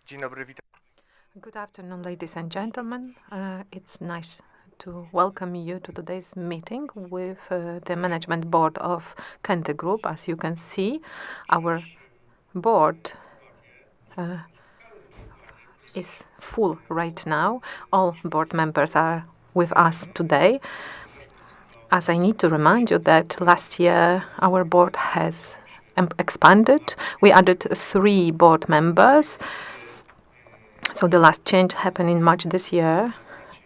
Dzień dobry, witam. Good afternoon, ladies and gentlemen. It's nice to welcome you to today's meeting with the management board of Kente Group. As you can see, our board is full right now. All board members are with us today. As I need to remind you that last year our board has expanded. We added 3 board members. So the last change happened in March this year.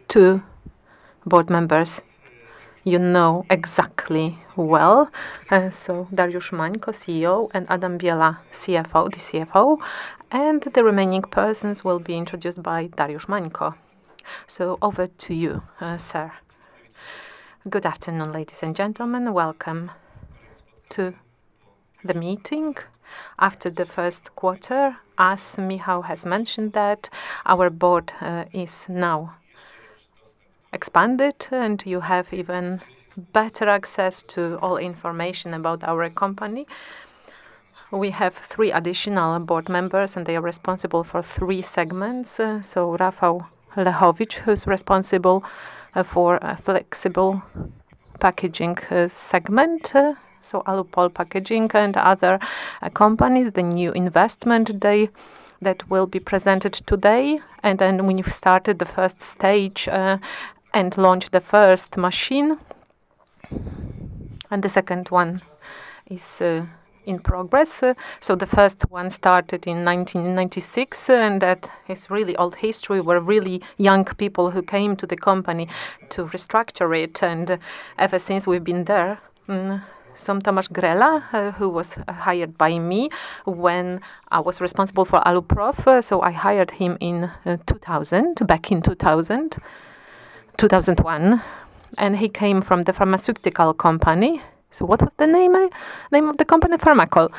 2 board members you know exactly well. So Dariusz Mańko, CEO, and Adam Biela, CFO, the CFO. And the remaining persons will be introduced by Dariusz Mańko. So over to you, sir. Good afternoon, ladies and gentlemen. Welcome to the meeting. After the first quarter, as Michał has mentioned that, our board is now expanded and you have even better access to all information about our company. We have 3 additional board members and they are responsible for 3 segments. So Rafał Lechowicz, who's responsible for a flexible packaging segment, so Alupol Packaging and other companies, the new investment day that will be presented today. And then we've started the first stage and launched the first machine. And the second one is in progress. So the first one started in 1996, and that is really old history. We're really young people who came to the company to restructure it, and ever since we've been there. Tomasz Grela, who was hired by me when I was responsible for Aluprof. So I hired him in 2000, back in 2001, and he came from the pharmaceutical company. So what was the name of the company? Pharmacol.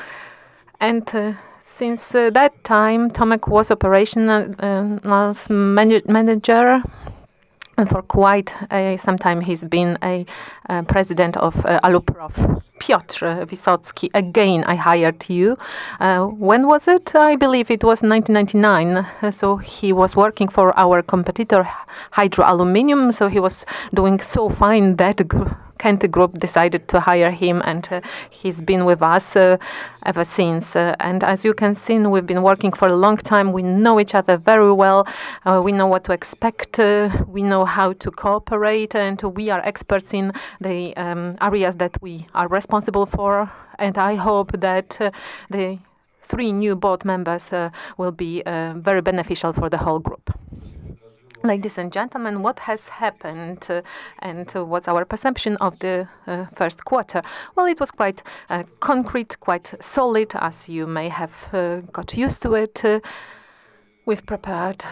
And since that time, Tomek was operational manager. And for quite some time, he's been a president of Aluprof. Piotr Wisocki, again, I hired you. When was it? I believe it was 1999. So he was working for our competitor, Hydro Aluminium. So he was doing so fine that Kente Group decided to hire him, and he's been with us ever since. And as you can see, we've been working for a long time. We know each other very well. We know what to expect. We know how to cooperate, and we are experts in the areas that we are responsible for. And I hope that the 3 new board members will be very beneficial for the whole group. Ladies and gentlemen, what has happened and what's our perception of the first quarter? Well, it was quite concrete, quite solid, as you may have got used to it. We've prepared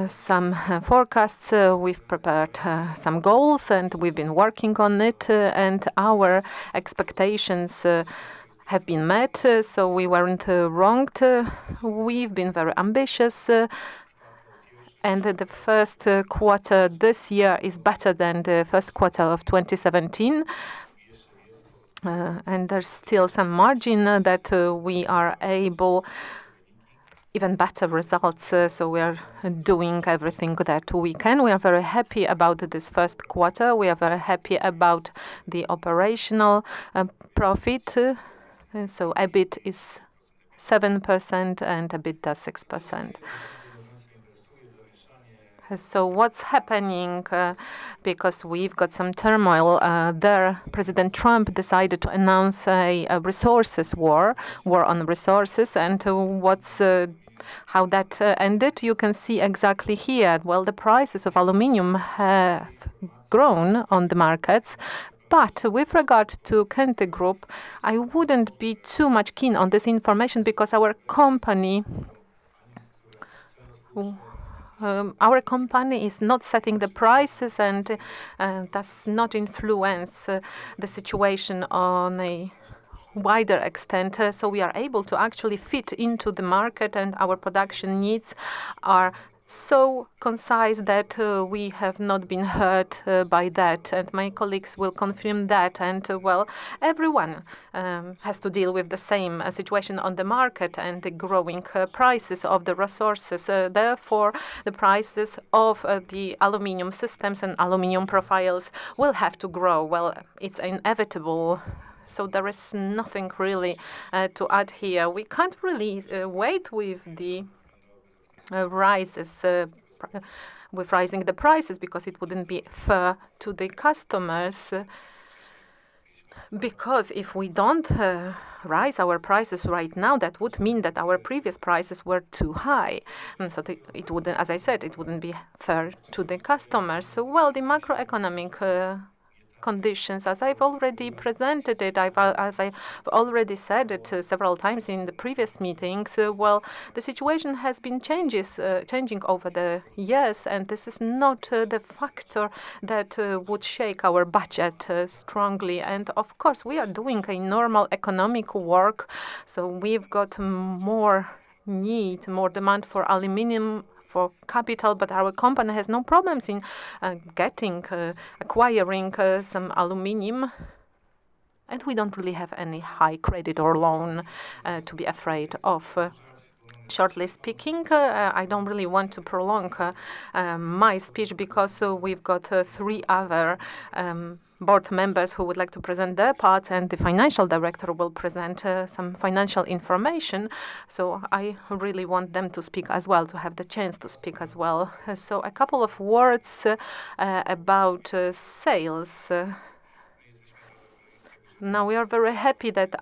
some forecasts, we've prepared some goals, and we've been working on it, and our expectations have been met, so we weren't wronged. We've been very ambitious. And the first quarter this year is better than the first quarter of 2017. And there's still some margin that we are able even better results. So we are doing everything that we can. We are very happy about this first quarter. We are very happy about the operational profit. So EBIT is 7% and EBITDA 6%. So what's happening? Because we've got some turmoil there. President Trump decided to announce a resources war on resources, and how that ended, you can see exactly here. Well, the prices of aluminium have grown on the markets. But with regard to Kente Group, I wouldn't be too much keen on this information because our company is not setting the prices and does not influence the situation on a wider extent. So we are able to actually fit into the market, and our production needs are so concise that we have not been hurt by that, and my colleagues will confirm that. And well, everyone has to deal with the same situation on the market and the growing prices of the resources. Therefore, the prices of the aluminium systems and aluminium profiles will have to grow. Well, it's inevitable. So there is nothing really to add here. We can't really wait with the rises with rising the prices, because it wouldn't be fair to the customers. Because if we don't rise our prices right now, that would mean that our previous prices were too high. And so it wouldn't, as I said, it wouldn't be fair to the customers. So, well, the macroeconomic conditions, as I've already presented it, as I've already said it several times in the previous meetings, well, the situation has been changing over the years, and this is not the factor that would shake our budget strongly. And of course, we are doing a normal economic work, so we've got more demand for aluminium, for capital, but our company has no problems in acquiring some aluminium. And we don't really have any high credit or loan to be afraid of. Shortly speaking, I don't really want to prolong my speech, because we've got three other board members who would like to present their parts, and the financial director will present some financial information. So I really want them to speak as well, to have the chance to speak as well. So a couple of words about sales. Now we are very happy that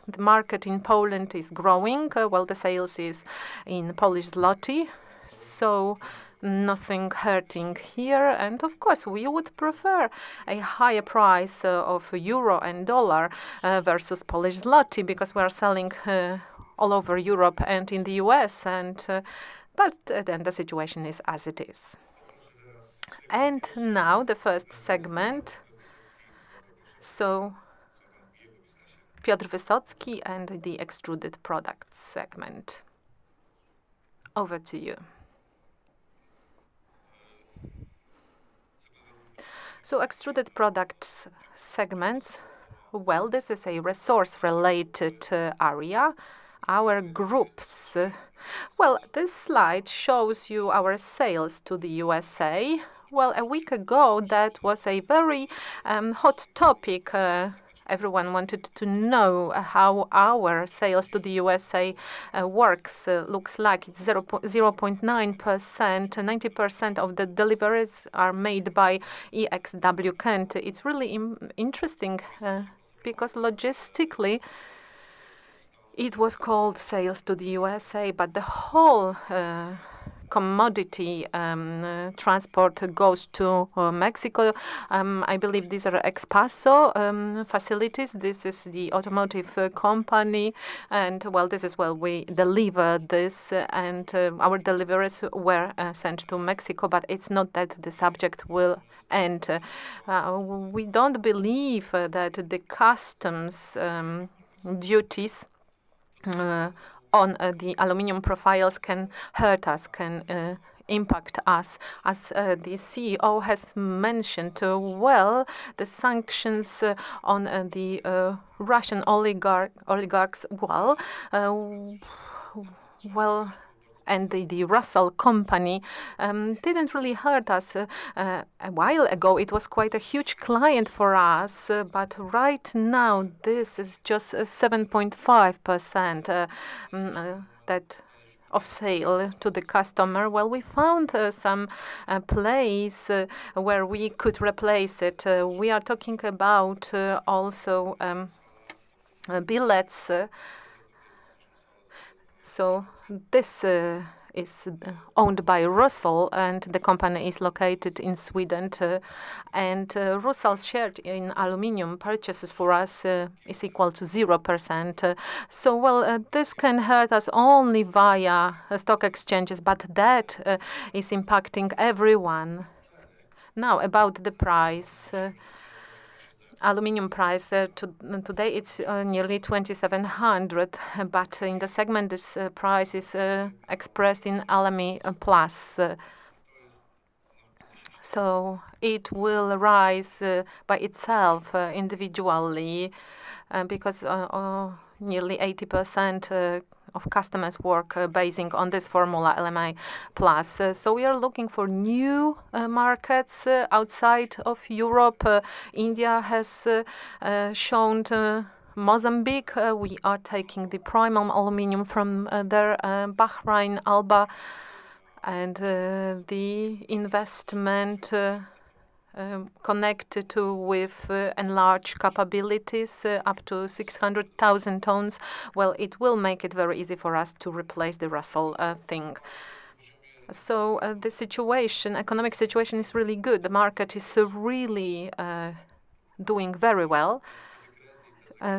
the market in Poland is growing. Well, the sales is in Polish zloty, so nothing hurting here. And of course, we would prefer a higher price of euro and dollar versus Polish zloty, because we are selling all over Europe and in the US. And but then the situation is as it is. And now the first segment. So Piotr Wysocki and the extruded products segment. Over to you. So extruded products segments, well, this is a resource-related area. Our groups, well, this slide shows you our sales to the USA. Well, a week ago, that was a very hot topic. Everyone wanted to know how our sales to the USA looks like. It's 0.9%. 90% of the deliveries are made by EXW Kent. It's really interesting because logistically it was called sales to the USA, but the whole commodity transport goes to Mexico. I believe these are ex Paso facilities. This is the automotive company, and well, this is where we deliver this, and our deliveries were sent to Mexico, but it's not that the subject will end. We don't believe that the customs duties on the aluminium profiles can hurt us, can impact us. As the CEO has mentioned, well, the sanctions on the Russian oligarchs, well, and the Russell company didn't really hurt us. A while ago, it was quite a huge client for us, but right now, this is just 7.5% that of sale to the customer. Well, we found some place where we could replace it. We are talking about also billets. So this is owned by Russell, and the company is located in Sweden. And Russell's share in aluminium purchases for us is equal to 0%. So, well, this can hurt us only via stock exchanges, but that is impacting everyone. Now, about the price. Aluminium price today it's nearly 2,700, but in the segment this price is expressed in LME plus. So it will rise by itself individually because nearly 80% of customers work basing on this formula LMI plus. So we are looking for new markets outside of Europe. India has shown Mozambique. We are taking the primum aluminium from there, Bahrain, Alba, and the investment connected with enlarged capabilities up to 600,000 tons. Well, it will make it very easy for us to replace the Russell thing. So the situation, economic situation, is really good. The market is really doing very well.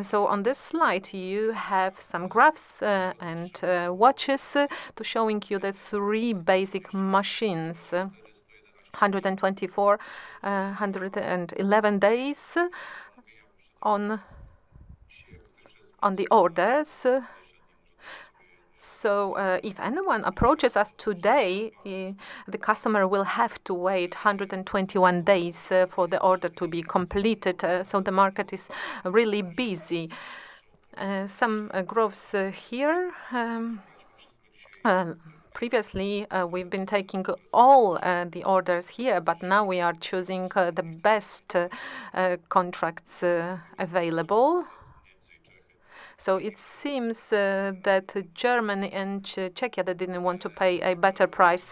So on this slide, you have some graphs and watches to showing you the three basic machines. 124, 111 days on the orders. So if anyone approaches us today, the customer will have to wait 121 days for the order to be completed. So the market is really busy. Some growths here. Previously, we've been taking all the orders here, but now we are choosing the best contracts available. So it seems that Germany and Czechia, that didn't want to pay a better price,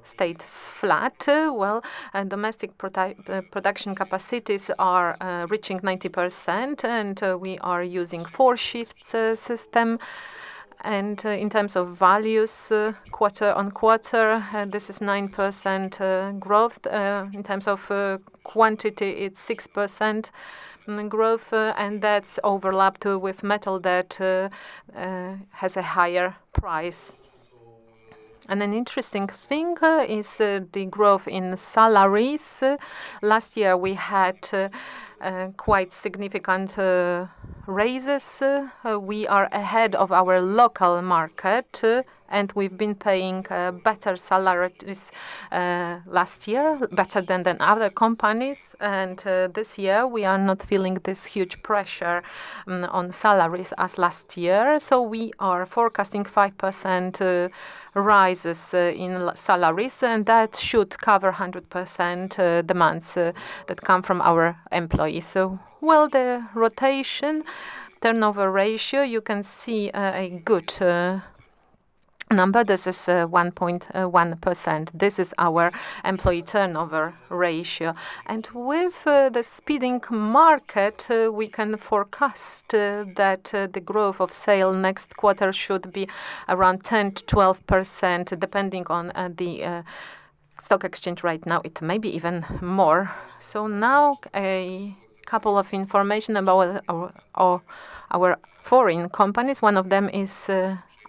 stayed flat. Well, domestic production capacities are reaching 90%, and we are using 4 shifts system. And in terms of values, quarter on quarter, this is 9% growth. In terms of quantity, it's 6% growth, and that's overlapped with metal that has a higher price. And an interesting thing is the growth in salaries. Last year we had quite significant raises. We are ahead of our local market, and we've been paying better salaries last year, better than other companies. And this year we are not feeling this huge pressure on salaries as last year. So we are forecasting 5% rises in salaries, and that should cover 100% demands that come from our employees. So, well, the rotation turnover ratio, you can see a good number. This is 1.1%. This is our employee turnover ratio. And with the speeding market, we can forecast that the growth of sale next quarter should be around 10 to 12%, depending on the stock exchange right now. It may be even more. So now a couple of information about our foreign companies. One of them is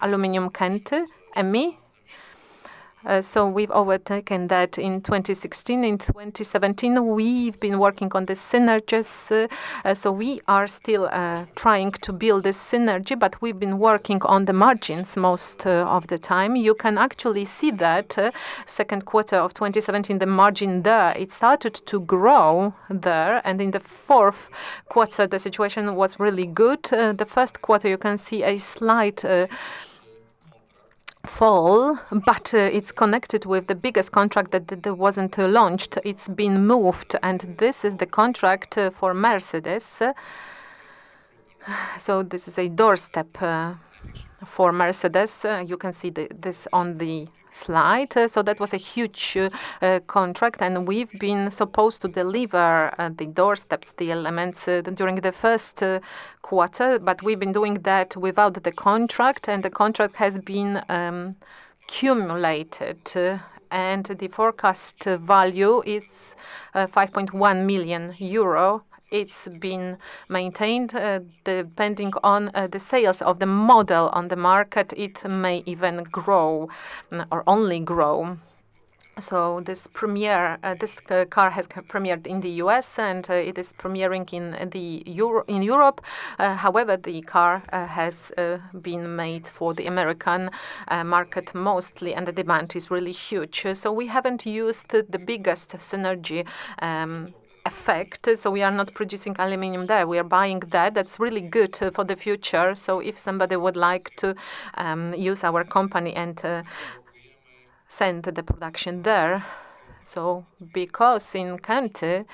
Aluminium Kęty, EMI. So we've overtaken that in 2016. In 2017, we've been working on the synergies. So we are still trying to build this synergy, but we've been working on the margins most of the time. You can actually see that second quarter of 2017, the margin there, it started to grow there. And in the fourth quarter, the situation was really good. The first quarter, you can see a slight fall, but it's connected with the biggest contract that wasn't launched. It's been moved, and this is the contract for Mercedes. So this is a doorstep for Mercedes. You can see this on the slide. So that was a huge contract, and we've been supposed to deliver the doorsteps, the elements, during the first quarter, but we've been doing that without the contract, and the contract has been cumulated, and the forecast value is 5.1 million euro. It's been maintained depending on the sales of the model on the market. It may even grow or only grow. So this car has premiered in the US, and it is premiering in Europe. However, the car has been made for the American market mostly, and the demand is really huge. So we haven't used the biggest synergy effect. So we are not producing aluminium there. We are buying that. That's really good for the future. So if somebody would like to use our company and send the production there. So because in Kęty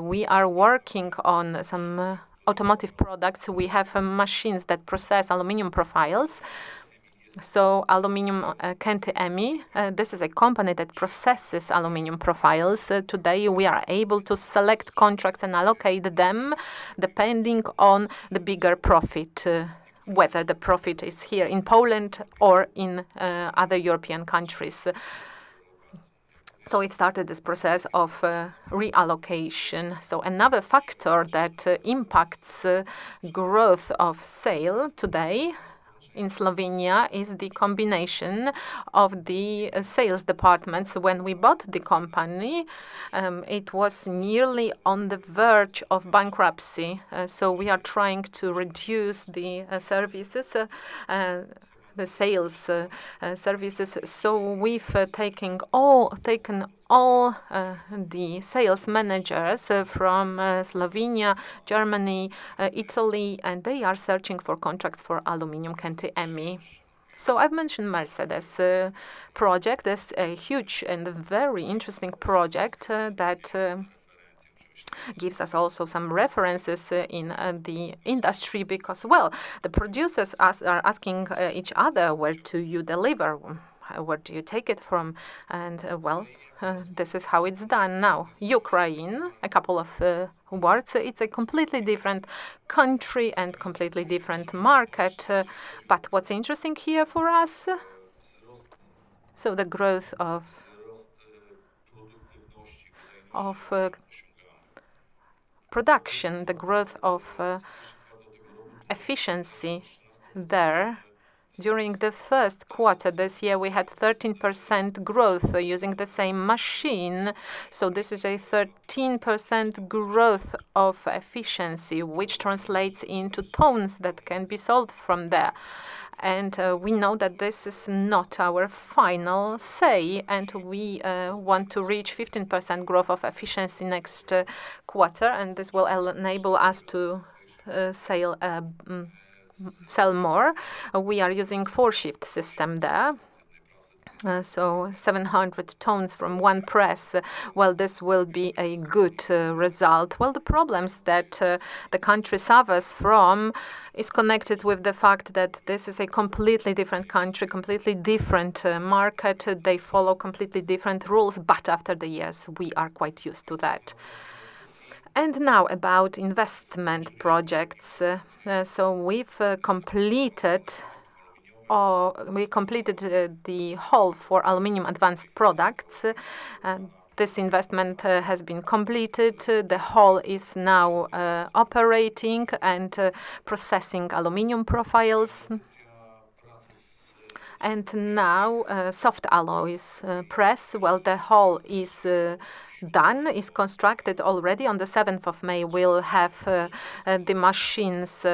we are working on some automotive products, we have machines that process aluminium profiles. So Aluminium Kęty EMI, this is a company that processes aluminium profiles. Today we are able to select contracts and allocate them depending on the bigger profit, whether the profit is here in Poland or in other European countries. So we've started this process of reallocation. So another factor that impacts growth of sale today in Slovenia is the combination of the sales departments. When we bought the company, it was nearly on the verge of bankruptcy. So we are trying to reduce the services, the sales services. So we've taken all the sales managers from Slovenia, Germany, Italy, and they are searching for contracts for Aluminium Kęty EMI. So I've mentioned Mercedes project. That's a huge and very interesting project that gives us also some references in the industry, because, well, the producers are asking each other, where do you deliver? Where do you take it from? And, well, this is how it's done now. Ukraine, a couple of words. It's a completely different country and completely different market. But what's interesting here for us? So the growth of production, the growth of efficiency there. During the first quarter this year, we had 13% growth using the same machine. So this is a 13% growth of efficiency, which translates into tons that can be sold from there. And we know that this is not our final say, and we want to reach 15% growth of efficiency next quarter, and this will enable us to sell more. We are using 4-shift system there. So 700 tons from one press. Well, this will be a good result. Well, the problems that the country suffers from is connected with the fact that this is a completely different country, completely different market. They follow completely different rules, but after the years, we are quite used to that. And now about investment projects. So we've completed the hall for aluminium advanced products. This investment has been completed. The hall is now operating and processing aluminium profiles. And now soft alloys press. Well, the hall is done, is constructed already. On the 7th of May, we'll have the machines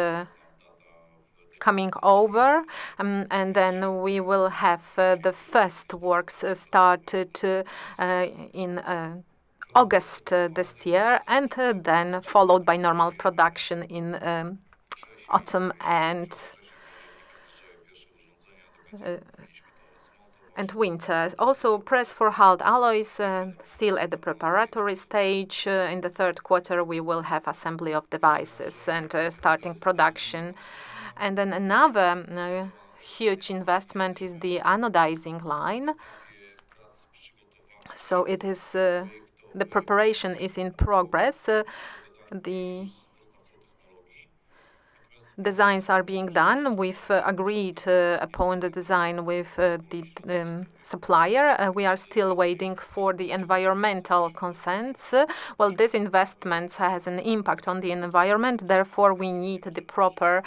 coming over, and then we will have the first works started in August this year, and then followed by normal production in autumn and winter. Also, press for hard alloys still at the preparatory stage. In the third quarter, we will have assembly of devices and starting production. And then another huge investment is the anodizing line. So it is the preparation is in progress. The designs are being done. We've agreed upon the design with the supplier. We are still waiting for the environmental consents. Well, this investment has an impact on the environment. Therefore, we need the proper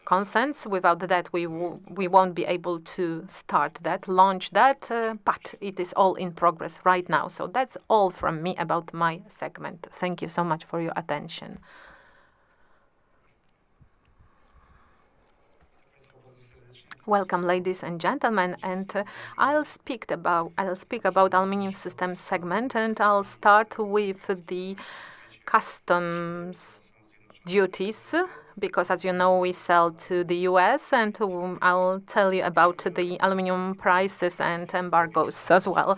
consents. Without that, we won't be able to start that, launch that, but it is all in progress right now. So that's all from me about my segment. Thank you so much for your attention. Welcome, ladies and gentlemen, and I'll speak about aluminium systems segment, and I'll start with the customs duties, because as you know, we sell to the US, and I'll tell you about the aluminum prices and embargoes as well.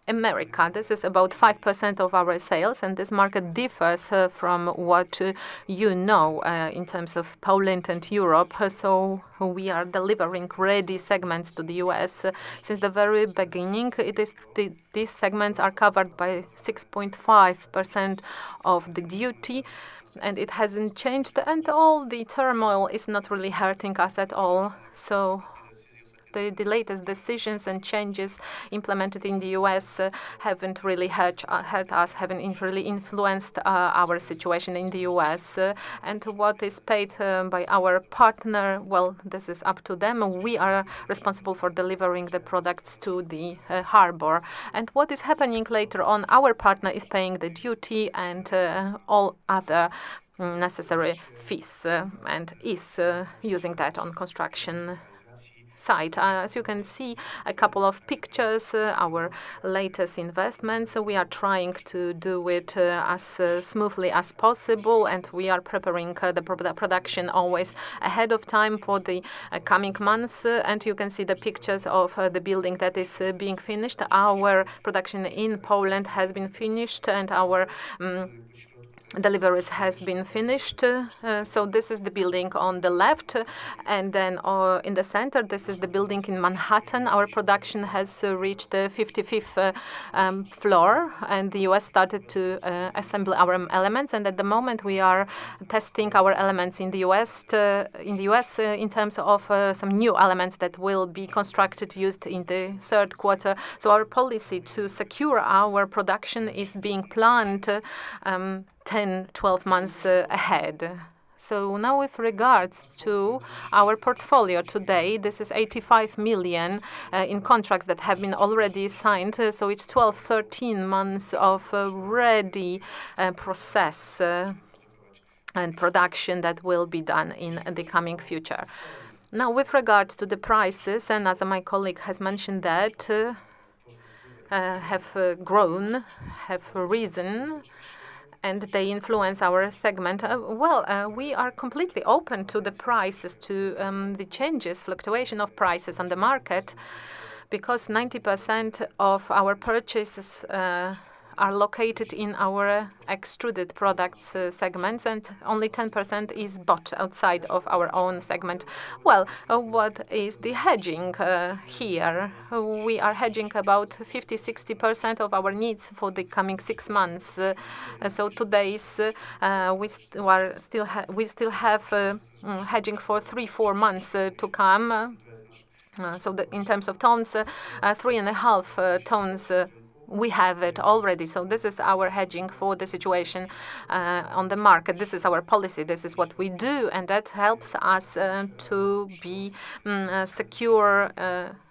America, this is about 5% of our sales, and this market differs from what you know in terms of Poland and Europe. So we are delivering ready segments to the US. Since the very beginning, these segments are covered by 6.5% of the duty, and it hasn't changed, and all the turmoil is not really hurting us at all. So the latest decisions and changes implemented in the US haven't really hurt us, haven't really influenced our situation in the US. And what is paid by our partner, well, this is up to them. We are responsible for delivering the products to the harbor. And what is happening later on, our partner is paying the duty and all other necessary fees and is using that on construction side. As you can see, a couple of pictures, our latest investments. We are trying to do it as smoothly as possible, and we are preparing the production always ahead of time for the coming months. And you can see the pictures of the building that is being finished. Our production in Poland has been finished, and our deliveries has been finished. So this is the building on the left, and then in the center, this is the building in Manhattan. Our production has reached the 55th floor, and the US started to assemble our elements. And at the moment, we are testing our elements in the US. In terms of some new elements that will be constructed, used in the third quarter. So our policy to secure our production is being planned 10, 12 months ahead. So now with regards to our portfolio today, this is 85 million in contracts that have been already signed. So it's 12, 13 months of ready process and production that will be done in the coming future. Now with regards to the prices, and as my colleague has mentioned that, have grown, have risen, and they influence our segment. We are completely open to the prices, to the changes, fluctuation of prices on the market, because 90% of our purchases are located in our extruded products segments, and only 10% is bought outside of our own segment. Well, what is the hedging here? We are hedging about 50-60% of our needs for the coming 6 months. So today's we still have hedging for 3-4 months to come. So in terms of tons, 3.5 tons. We have it already. So this is our hedging for the situation on the market. This is our policy. This is what we do, and that helps us to be secure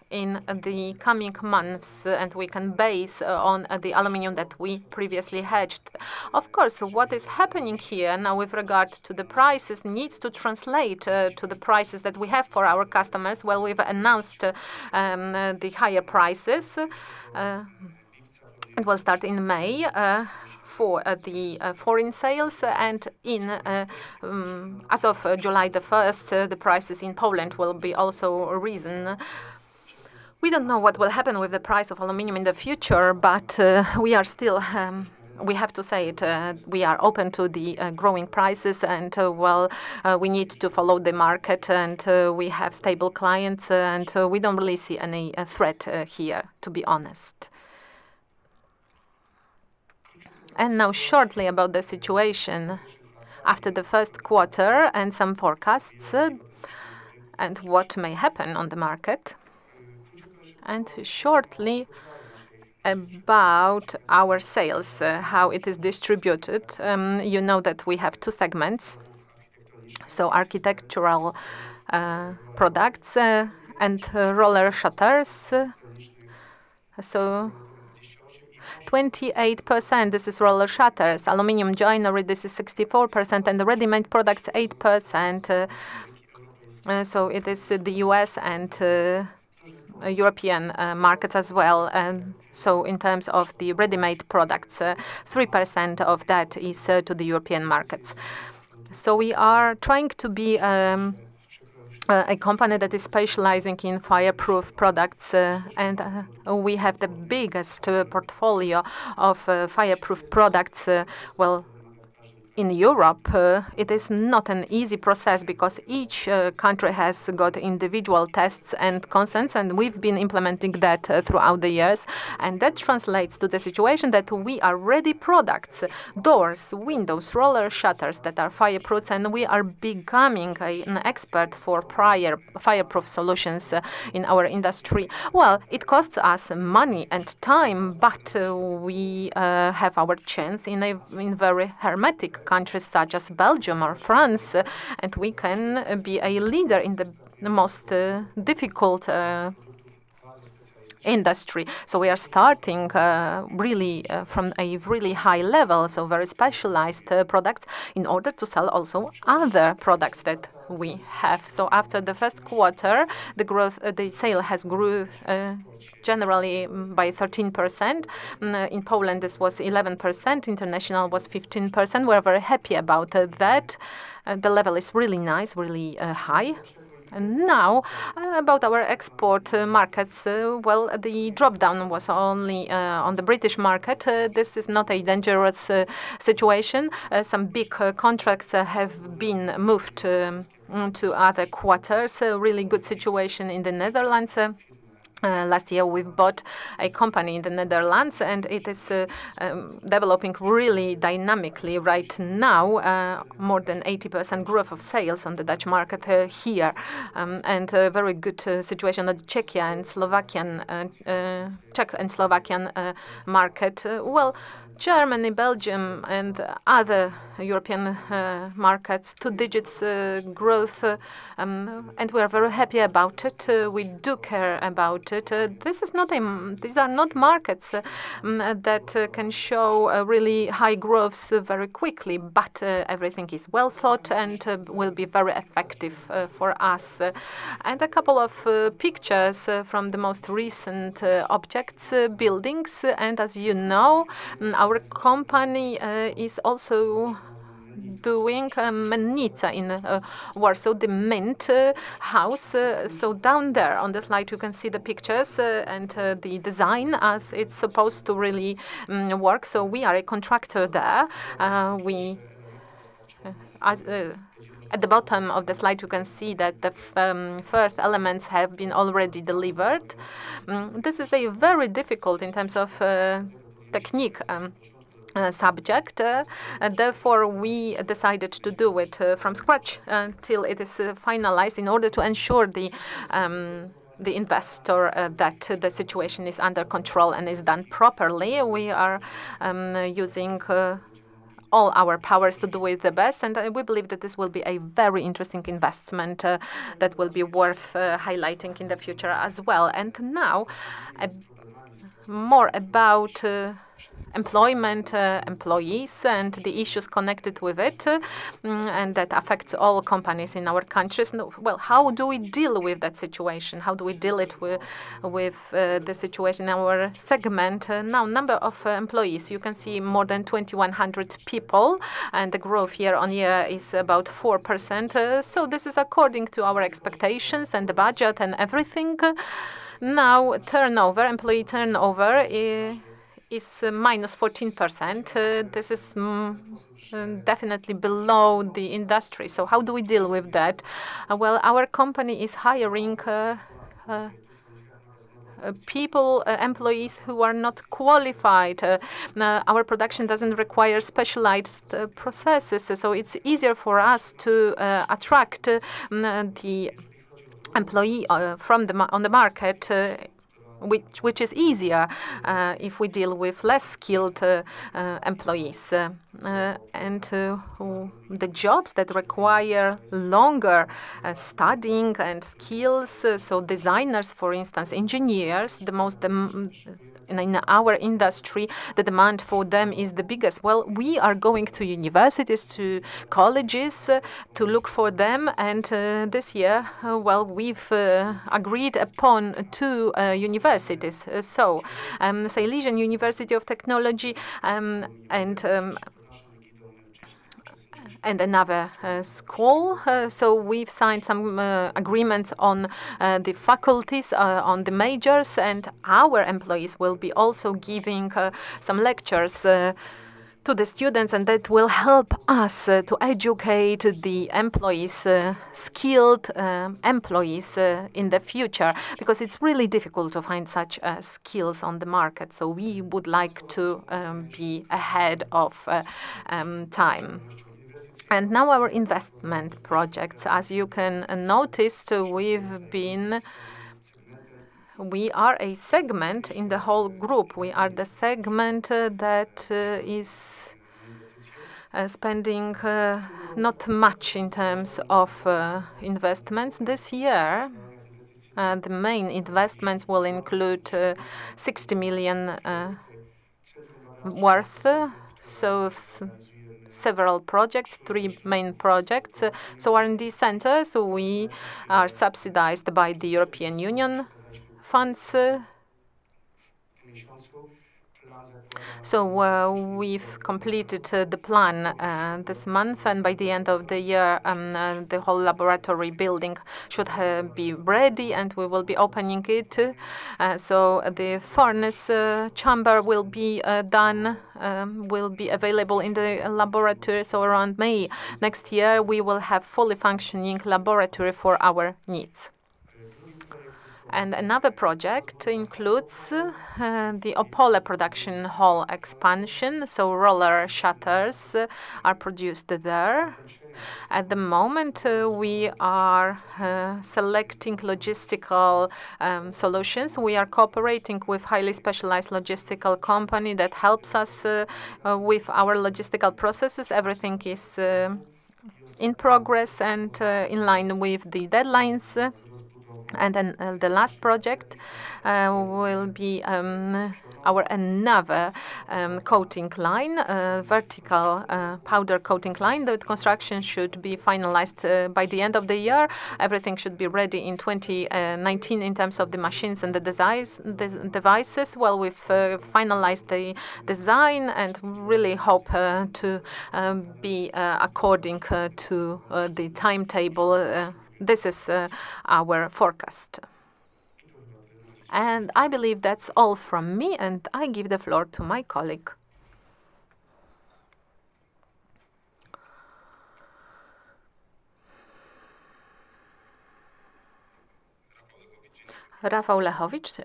in the coming months, and we can base on the aluminum that we previously hedged. Of course, what is happening here now with regard to the prices needs to translate to the prices that we have for our customers. Well, we've announced the higher prices. It will start in May for the foreign sales, and as of July the 1st, the prices in Poland will be also risen. We don't know what will happen with the price of aluminum in the future, but we are still, we have to say it, we are open to the growing prices, and we need to follow the market, and we have stable clients, and we don't really see any threat here, to be honest. And now shortly about the situation after the first quarter and some forecasts and what may happen on the market. And shortly about our sales, how it is distributed. You know that we have 2 segments. so architectural products and roller shutters. So 28%, this is roller shutters. Aluminium joinery, this is 64%, and the ready-made products, 8%. So it is the US and European markets as well. And so in terms of the ready-made products, 3% of that is to the European markets. So we are trying to be a company that is specializing in fireproof products, and we have the biggest portfolio of fireproof products. Well, in Europe, it is not an easy process because each country has got individual tests and consents, and we've been implementing that throughout the years. And that translates to the situation that we are ready products, doors, windows, roller shutters that are fireproof, and we are becoming an expert for fireproof solutions in our industry. Well, it costs us money and time, but we have our chance in very hermetic countries such as Belgium or France, and we can be a leader in the most difficult industry. So we are starting really from a really high level, so very specialized products, in order to sell also other products that we have. So after the first quarter, the sale has grew generally by 13%. In Poland, this was 11%. International was 15%. We're very happy about that. The level is really nice, really high. And now, about our export markets, well, the drop down was only on the British market. This is not a dangerous situation. Some big contracts have been moved to other quarters. A really good situation in the Netherlands. Last year, we've bought a company in the Netherlands, and it is developing really dynamically right now. More than 80% growth of sales on the Dutch market here, and a very good situation at Czech and Slovakian market. Well, Germany, Belgium, and other European markets, 2 digits growth, and we are very happy about it. We do care about it. These are not markets that can show really high growths very quickly, but everything is well thought and will be very effective for us. And a couple of pictures from the most recent objects, buildings, and as you know, our company is also doing mennica in Warsaw, the Mint house. So down there on the slide you can see the pictures and the design as it's supposed to really work. So we are a contractor there. At the bottom of the slide, you can see that the first elements have been already delivered. This is a very difficult in terms of technique subject. Therefore, we decided to do it from scratch until it is finalized in order to ensure the investor that the situation is under control and is done properly. We are using all our powers to do it the best, and we believe that this will be a very interesting investment that will be worth highlighting in the future as well. And now, more about employment, employees, and the issues connected with it, and that affects all companies in our countries. Well, how do we deal with that situation? How do we deal it with the situation in our segment? Now, number of employees, you can see more than 2,100 people, and the growth year on year is about 4%. So this is according to our expectations and the budget and everything. Now, turnover, employee turnover is minus 14%. This is definitely below the industry. So how do we deal with that? Well, our company is hiring employees who are not qualified. Our production doesn't require specialized processes, so it's easier for us to attract the employee on the market, which is easier if we deal with less skilled employees. and the jobs that require longer studying and skills. So designers, for instance, engineers, in our industry, the demand for them is the biggest. Well, we are going to universities, to colleges to look for them. And this year, we've agreed upon two universities. Silesian University of Technology and another school. So we've signed some agreements on the faculties, on the majors, and our employees will be also giving some lectures to the students, and that will help us to educate the employees, skilled employees in the future, because it's really difficult to find such skills on the market. So we would like to be ahead of time. And now our investment projects. As you can notice, we are a segment in the whole group. We are the segment that is spending not much in terms of investments this year. The main investments will include 60 million worth. Several projects, three main projects. R&D centers, we are subsidized by the European Union funds. We've completed the plan this month, and by the end of the year, the whole laboratory building should be ready, and we will be opening it. The furnace chamber will be done, will be available in the laboratory. So around May next year, we will have fully functioning laboratory for our needs. And another project includes the Opole production hall expansion. So roller shutters are produced there. At the moment, we are selecting logistical solutions. We are cooperating with highly specialized logistical company that helps us with our logistical processes. Everything is in progress and in line with the deadlines. And then the last project will be our another coating line, vertical powder coating line. The construction should be finalized by the end of the year. Everything should be ready in 2019 in terms of the machines and the devices. Well, we've finalized the design and really hope to be according to the timetable. This is our forecast. And I believe that's all from me, and I give the floor to my colleague. Rafał Lechowicz.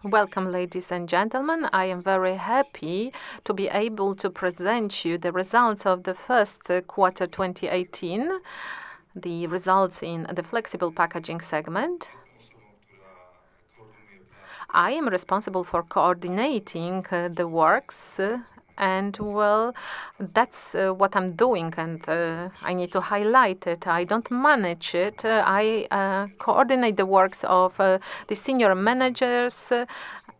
Welcome, ladies and gentlemen. I am very happy to be able to present you the results of the first quarter 2018. The results in the flexible packaging segment. I am responsible for coordinating the works, and well, that's what I'm doing, and I need to highlight it. I don't manage it. I coordinate the works of the senior managers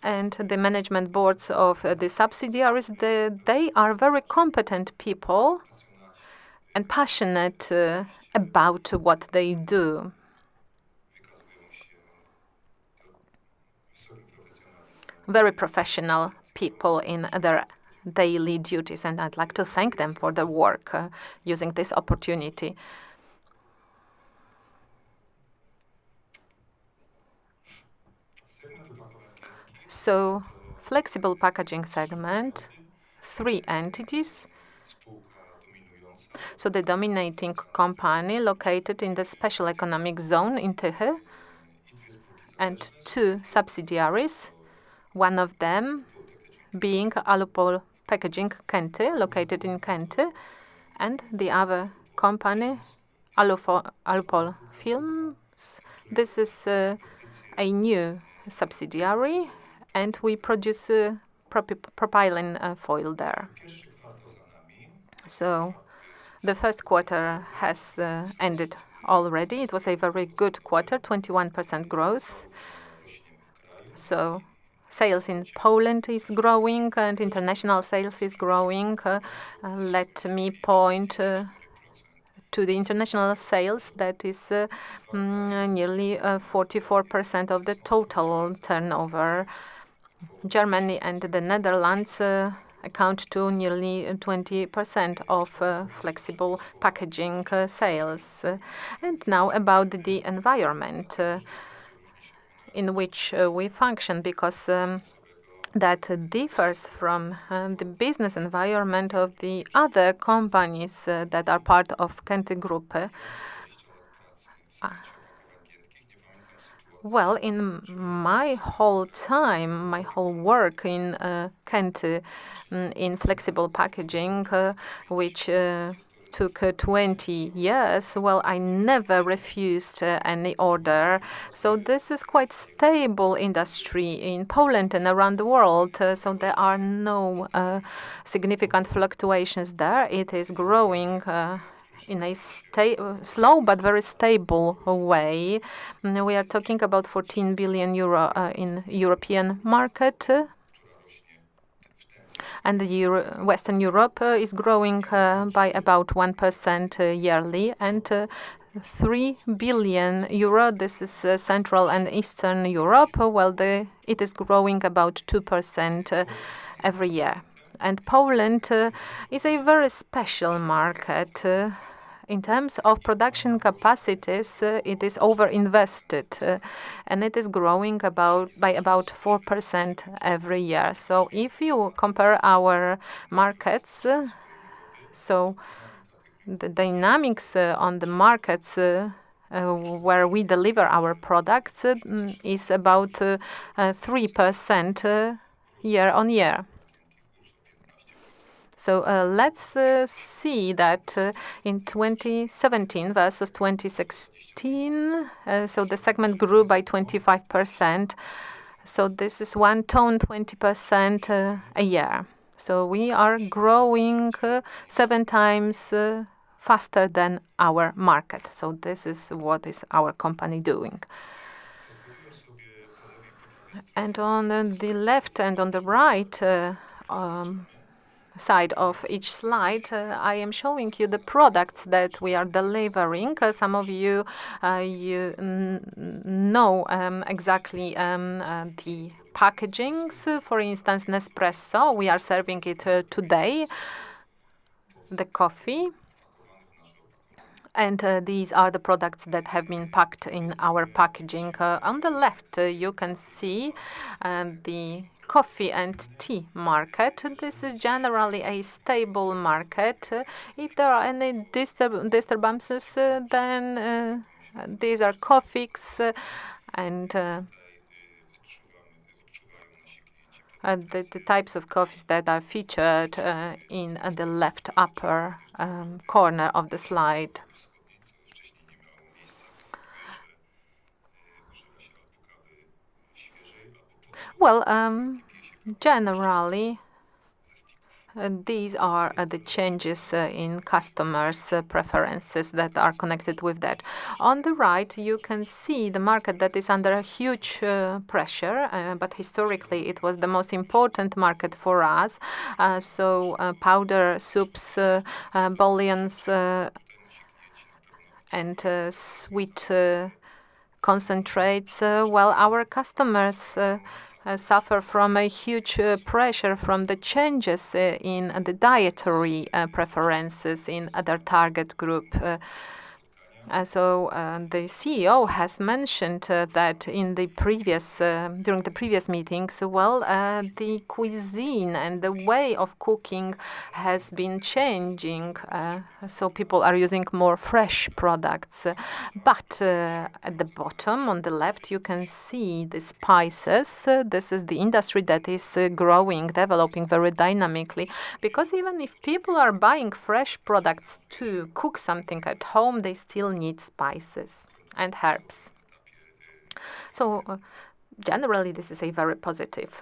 and the management boards of the subsidiaries. They are very competent people and passionate about what they do. Very professional people in their daily duties, and I'd like to thank them for their work using this opportunity. So, flexible packaging segment, three entities. So the dominating company located in the special economic zone in Tychy, and two subsidiaries, one of them being Alupol Packaging Kęty, located in Kęty, and the other company, Alupol Films. This is a new subsidiary, and we produce propylene foil there. So the first quarter has ended already. It was a very good quarter, 21% growth. So sales in Poland is growing and international sales is growing. Let me point to the international sales, that is nearly 44% of the total turnover. Germany and the Netherlands account to nearly 20% of flexible packaging sales. And now about the environment in which we function, because that differs from the business environment of the other companies that are part of Kente Group. Well, in my whole time, my whole work in Kente, in flexible packaging, which took 20 years, well, I never refused any order. So this is quite stable industry in Poland and around the world. So there are no significant fluctuations there. It is growing in a slow but very stable way. We are talking about 14 billion euro in European market. And Western Europe is growing by about 1% yearly, and 3 billion euro. This is Central and Eastern Europe. Well, it is growing about 2% every year. And Poland is a very special market. In terms of production capacities, it is overinvested, and it is growing by about 4% every year. So if you compare our markets, so the dynamics on the markets where we deliver our products is about 3% year on year. So let's see that in 2017 versus 2016, so the segment grew by 25%. So this is 1 ton, 20% a year. So we are growing 7 times faster than our market. So this is what is our company doing. And on the left and on the right side of each slide, I am showing you the products that we are delivering. Some of you know exactly the packagings. For instance, Nespresso, we are serving it today, the coffee. And these are the products that have been packed in our packaging. On the left, you can see the coffee and tea market. This is generally a stable market. If there are any disturbances, then these are coffees and the types of coffees that are featured in the left upper corner of the slide. Well, generally, these are the changes in customers' preferences that are connected with that. On the right, you can see the market that is under a huge pressure, but historically it was the most important market for us. So powder, soups, bouillons, and sweet concentrates. Well, our customers suffer from a huge pressure from the changes in the dietary preferences in their target group. So the CEO has mentioned that in the previous during the previous meetings, well, the cuisine and the way of cooking has been changing. So people are using more fresh products. But at the bottom on the left, you can see the spices. This is the industry that is growing, developing very dynamically. Because even if people are buying fresh products to cook something at home, they still need spices and herbs. So generally, this is a very positive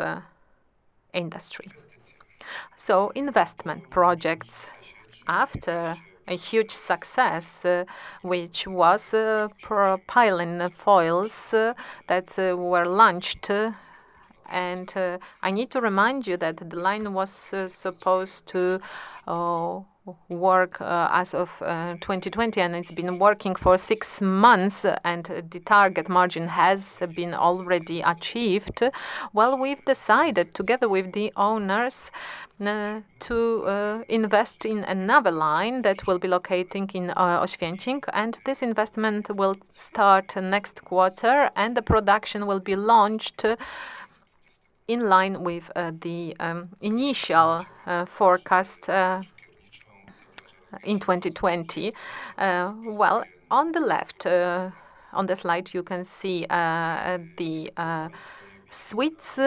industry. So investment projects. after a huge success, which was propylene foils that were launched. And I need to remind you that the line was supposed to work as of 2020, and it's been working for 6 months, and the target margin has been already achieved. Well, we've decided together with the owners to invest in another line that will be locating in Oświęcim, and this investment will start next quarter, and the production will be launched in line with the initial forecast in 2020. Well, on the left, on the slide, you can see the sweets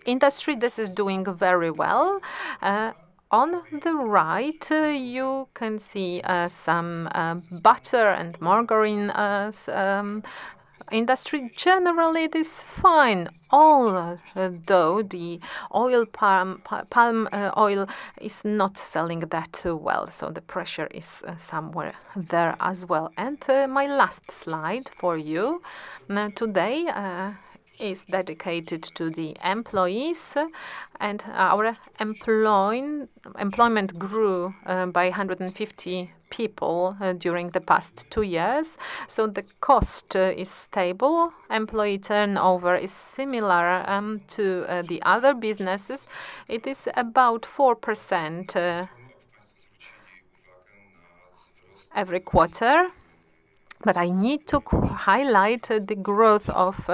industry. This is doing very well. On the right, you can see some butter and margarine industry. Generally, it is fine, although the palm oil is not selling that well, so the pressure is somewhere there as well. And my last slide for you today is dedicated to the employees, and our employment grew by 150 people during the past 2 years. So the cost is stable. Employee turnover is similar to the other businesses. It is about 4% every quarter. But I need to highlight the growth of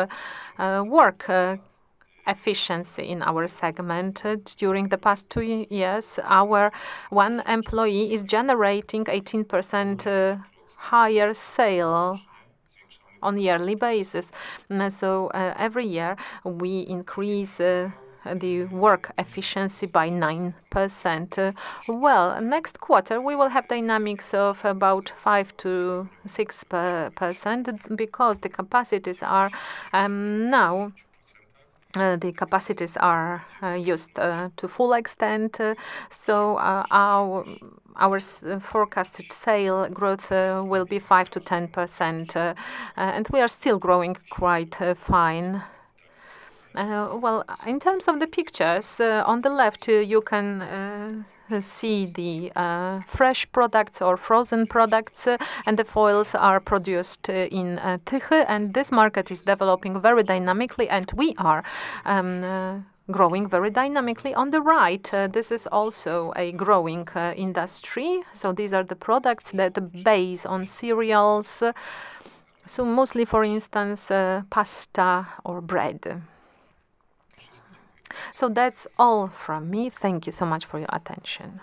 work efficiency in our segment. During the past 2 years, our one employee is generating 18% higher sale on yearly basis. So every year we increase the work efficiency by 9%. Well, next quarter we will have dynamics of about 5 to 6% because the capacities are now the capacities are used to full extent. So our forecasted sale growth will be 5 to 10%, and we are still growing quite fine. Well, in terms of the pictures, on the left you can see the fresh products or frozen products, and the foils are produced in Tychy, and this market is developing very dynamically, and we are growing very dynamically. On the right, this is also a growing industry. So these are the products that base on cereals, so mostly, for instance, pasta or bread. So that's all from me. Thank you so much for your attention.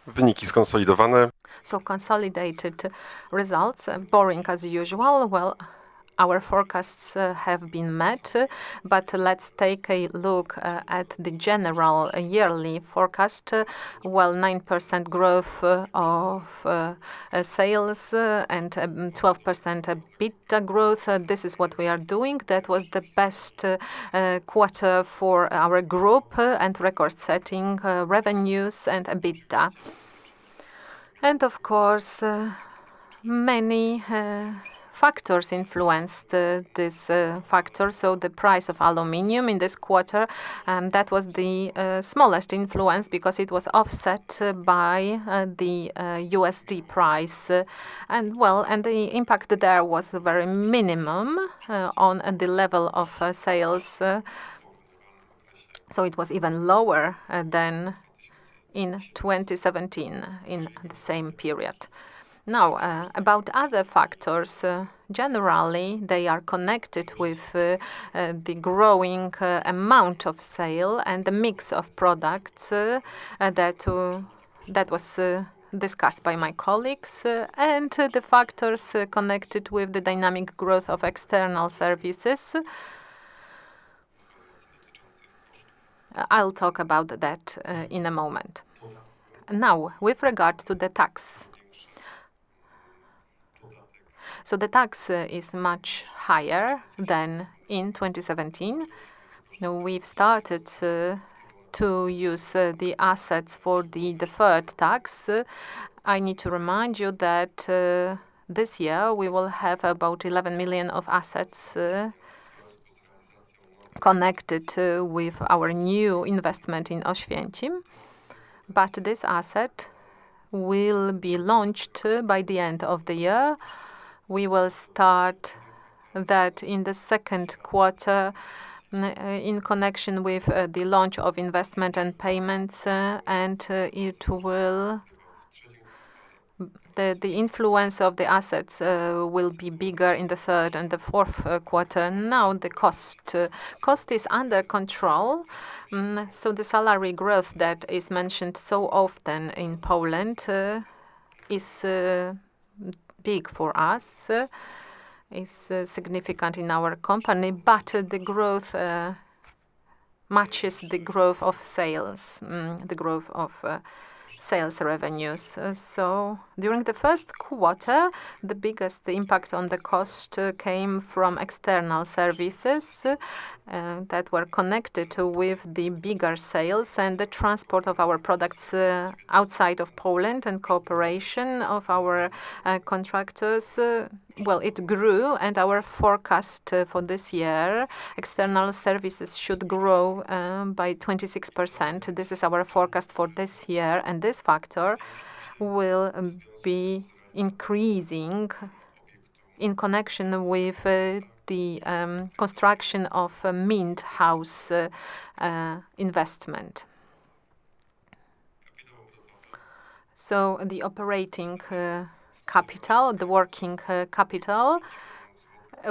Wyniki skonsolidowane. So consolidated results, boring as usual. Well, our forecasts have been met, but let's take a look at the general yearly forecast. Well, 9% growth of sales and 12% EBITDA growth. This is what we are doing. That was the best quarter for our group and record-setting revenues and EBITDA. And of course, many factors influenced this factor. So the price of aluminium in this quarter, that was the smallest influence because it was offset by the USD price. And the impact there was very minimum on the level of sales. So it was even lower than in 2017 in the same period. Now, about other factors, generally they are connected with the growing amount of sale and the mix of products that was discussed by my colleagues, and the factors connected with the dynamic growth of external services. I'll talk about that in a moment. Now, with regard to the tax. So the tax is much higher than in 2017. Now we've started to use the assets for the deferred tax. I need to remind you that this year we will have about 11 million of assets connected with our new investment in Oświęcim. But this asset will be launched by the end of the year. We will start that in the second quarter in connection with the launch of investment and payments, and it will the influence of the assets will be bigger in the third and the fourth quarter. Now the cost is under control. So the salary growth that is mentioned so often in Poland is big for us, is significant in our company, but the growth matches the growth of sales, the growth of sales revenues. So during the first quarter, the biggest impact on the cost came from external services that were connected with the bigger sales and the transport of our products outside of Poland and cooperation of our contractors. Well, it grew, and our forecast for this year, external services should grow by 26%. This is our forecast for this year, and this factor will be increasing in connection with the construction of a Mint house investment. So the operating capital, the working capital,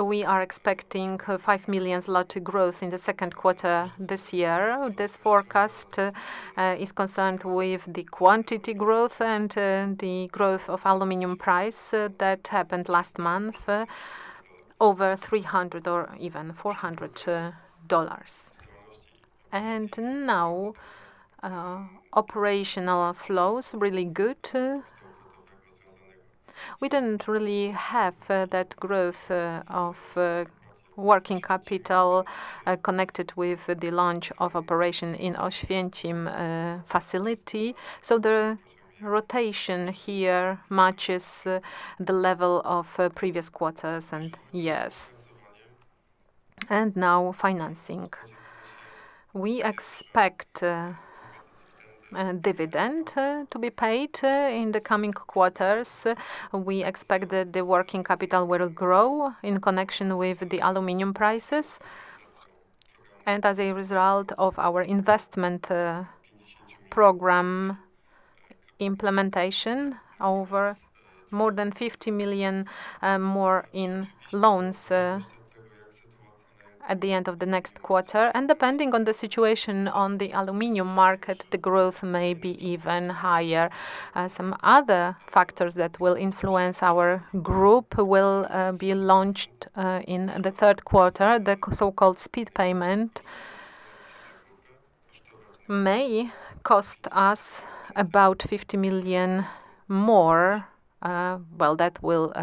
we are expecting 5 million zloty growth in the second quarter this year. This forecast is concerned with the quantity growth and the growth of aluminum price that happened last month, over $300 or even $400. And now operational flows really good. We didn't really have that growth of working capital connected with the launch of operation in Oświęcim facility. So the rotation here matches the level of previous quarters and years. And now financing. We expect dividend to be paid in the coming quarters. We expect that the working capital will grow in connection with the aluminum prices. And as a result of our investment program implementation, over more than 50 million more in loans at the end of the next quarter. And depending on the situation on the aluminum market, the growth may be even higher. Some other factors that will influence our group will be launched in the third quarter. The so-called speed payment may cost us about 50 million more. Well, that will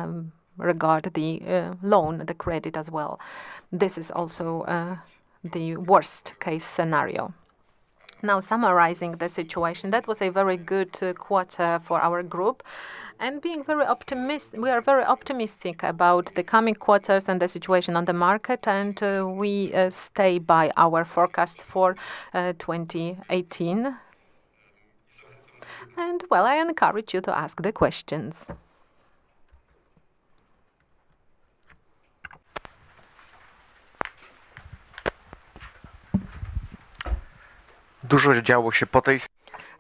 regard the loan, the credit as well. This is also the worst case scenario. Now, summarizing the situation, that was a very good quarter for our group. And being very optimistic, we are very optimistic about the coming quarters and the situation on the market, and we stay by our forecast for 2018. And well, I encourage you to ask the questions. Dużo działo się po tej.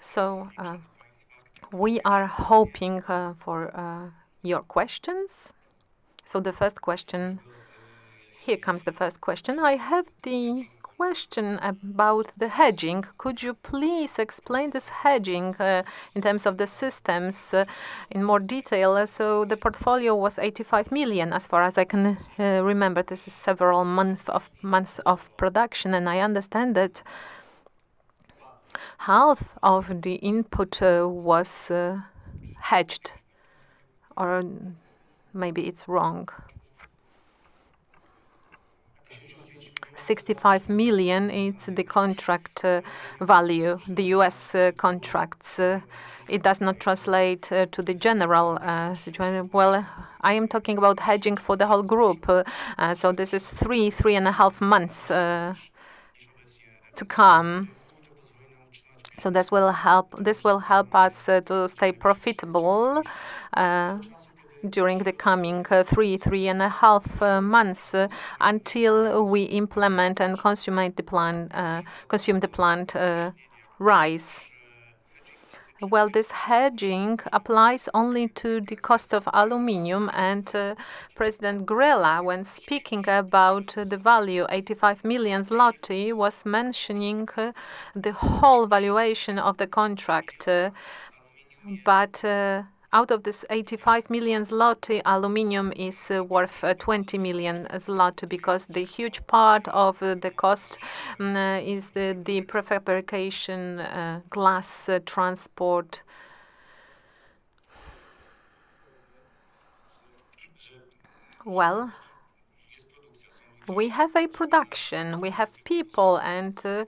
So we are hoping for your questions. So the first question, here comes the first question. I have the question about the hedging. Could you please explain this hedging in terms of the systems in more detail? So the portfolio was 85 million, as far as I can remember. This is several months of production, and I understand that half of the input was hedged, or maybe it's wrong. 65 million, it's the contract value, the US contracts. It does not translate to the general situation. Well, I am talking about hedging for the whole group. So this is 3.5 months to come. So this will help us to stay profitable during the coming 3.5 months until we implement and consume the plant rise. Well, this hedging applies only to the cost of aluminium, and President Grela, when speaking about the value, 85 million zloty, was mentioning the whole valuation of the contract. But out of this 85 million zloty, aluminium is worth 20 million zloty, because the huge part of the cost is the prefabrication, glass transport. Well, we have a production, we have people, and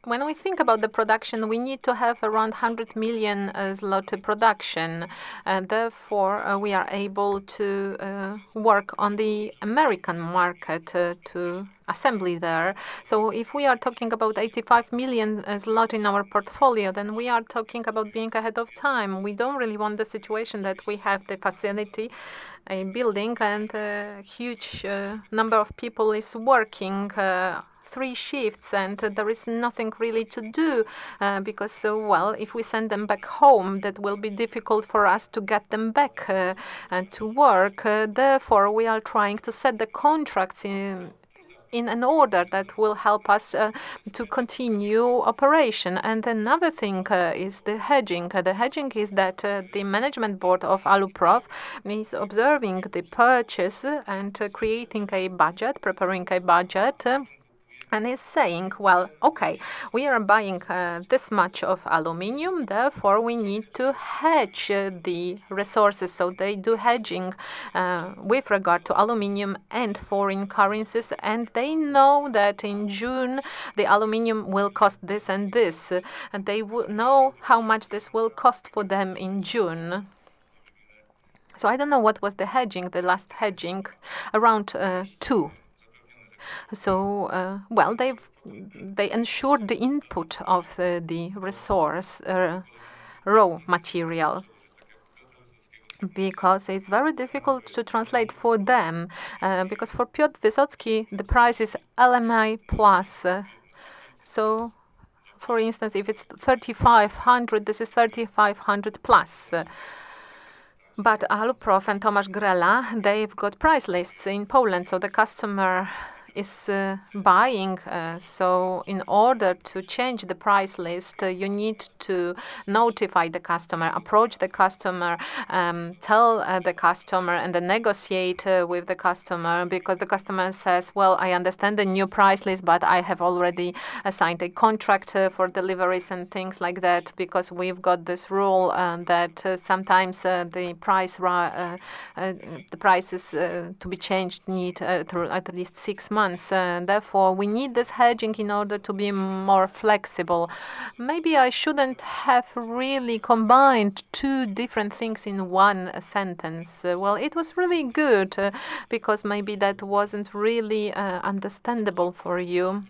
when we think about the production, we need to have around 100 million zloty production. Therefore, we are able to work on the American market to assembly there. So if we are talking about 85 million zloty in our portfolio, then we are talking about being ahead of time. We don't really want the situation that we have the facility, a building, and a huge number of people is working 3 shifts, and there is nothing really to do because, well, if we send them back home, that will be difficult for us to get them back to work. Therefore, we are trying to set the contracts in an order that will help us to continue operation. And another thing is the hedging. The hedging is that the management board of Aluprof is observing the purchase and creating a budget, preparing a budget. And is saying, well, okay, we are buying this much of aluminium, therefore we need to hedge the resources. So they do hedging with regard to aluminium and foreign currencies, and they know that in June the aluminium will cost this and this, and they know how much this will cost for them in June. So I don't know what was the hedging, the last hedging, around 2. So, well, they ensured the input of the resource, raw material, because it's very difficult to translate for them. Because for Piotr Wysocki, the price is LMI plus. So, for instance, if it's 3,500, this is 3,500 plus. But Aluprof and Tomasz Grela, they've got price lists in Poland, so the customer is buying. So in order to change the price list, you need to notify the customer, approach the customer, tell the customer, and then negotiate with the customer, because the customer says, well, I understand the new price list, but I have already signed a contract for deliveries and things like that, because we've got this rule that sometimes the prices to be changed need at least 6 months. Therefore, we need this hedging in order to be more flexible. Maybe I shouldn't have really combined 2 different things in one sentence. Well, it was really good because maybe that wasn't really understandable for you.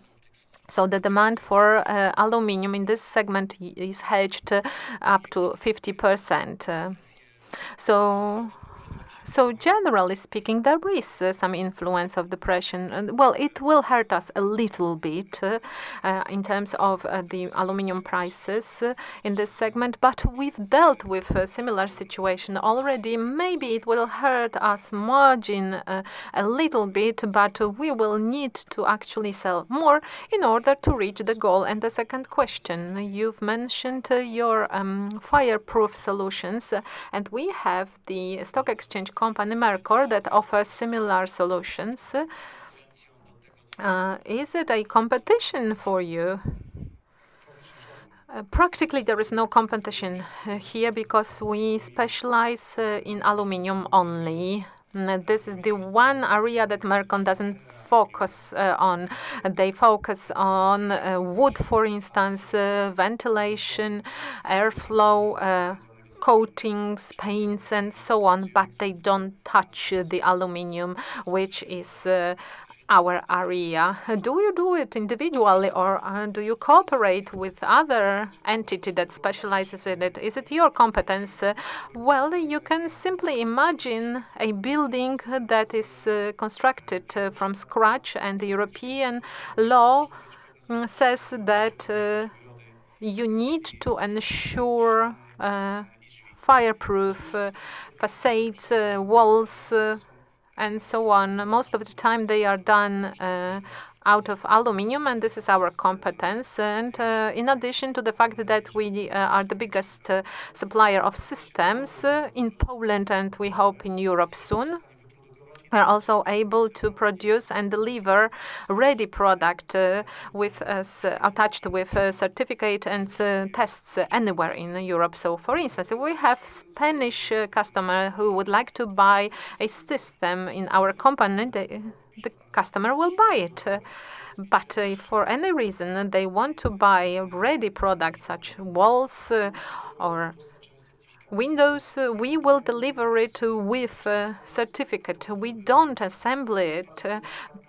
So the demand for aluminium in this segment is hedged up to 50%. So generally speaking, there is some influence of depression. Well, it will hurt us a little bit in terms of the aluminium prices in this segment, but we've dealt with a similar situation already. Maybe it will hurt us margin a little bit, but we will need to actually sell more in order to reach the goal. And the second question, you've mentioned your fireproof solutions, and we have the stock exchange company Mercor that offers similar solutions. Is it a competition for you? Practically, there is no competition here because we specialize in aluminium only. This is the one area that Mercon doesn't focus on. They focus on wood, for instance, ventilation, airflow, coatings, paints, and so on, but they don't touch the aluminium, which is our area. Do you do it individually, or do you cooperate with other entity that specializes in it? Is it your competence? Well, you can simply imagine a building that is constructed from scratch, and the European law says that you need to ensure fireproof facades, walls, and so on. Most of the time they are done out of aluminium, and this is our competence. And in addition to the fact that we are the biggest supplier of systems in Poland, and we hope in Europe soon, we are also able to produce and deliver ready product attached with certificate and tests anywhere in Europe. So, for instance, if we have Spanish customer who would like to buy a system in our company, the customer will buy it. But if for any reason they want to buy ready products such walls or windows, we will deliver it with a certificate. We don't assemble it.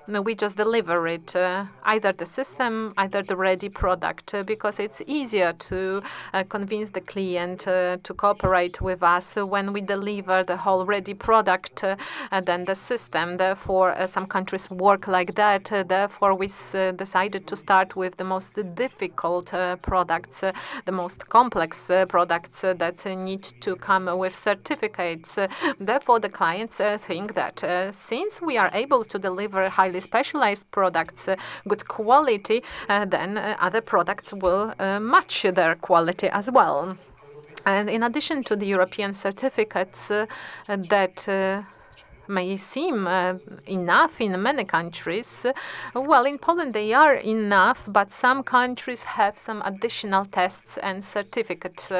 No, we just deliver it, either the system, either the ready product, because it's easier to convince the client to cooperate with us when we deliver the whole ready product than the system. Therefore, some countries work like that. Therefore, we decided to start with the most difficult products, the most complex products that need to come with certificates. Therefore, the clients think that since we are able to deliver highly specialized products, good quality, then other products will match their quality as well. And in addition to the European certificates that may seem enough in many countries. Well, in Poland they are enough, but some countries have some additional tests and certificates.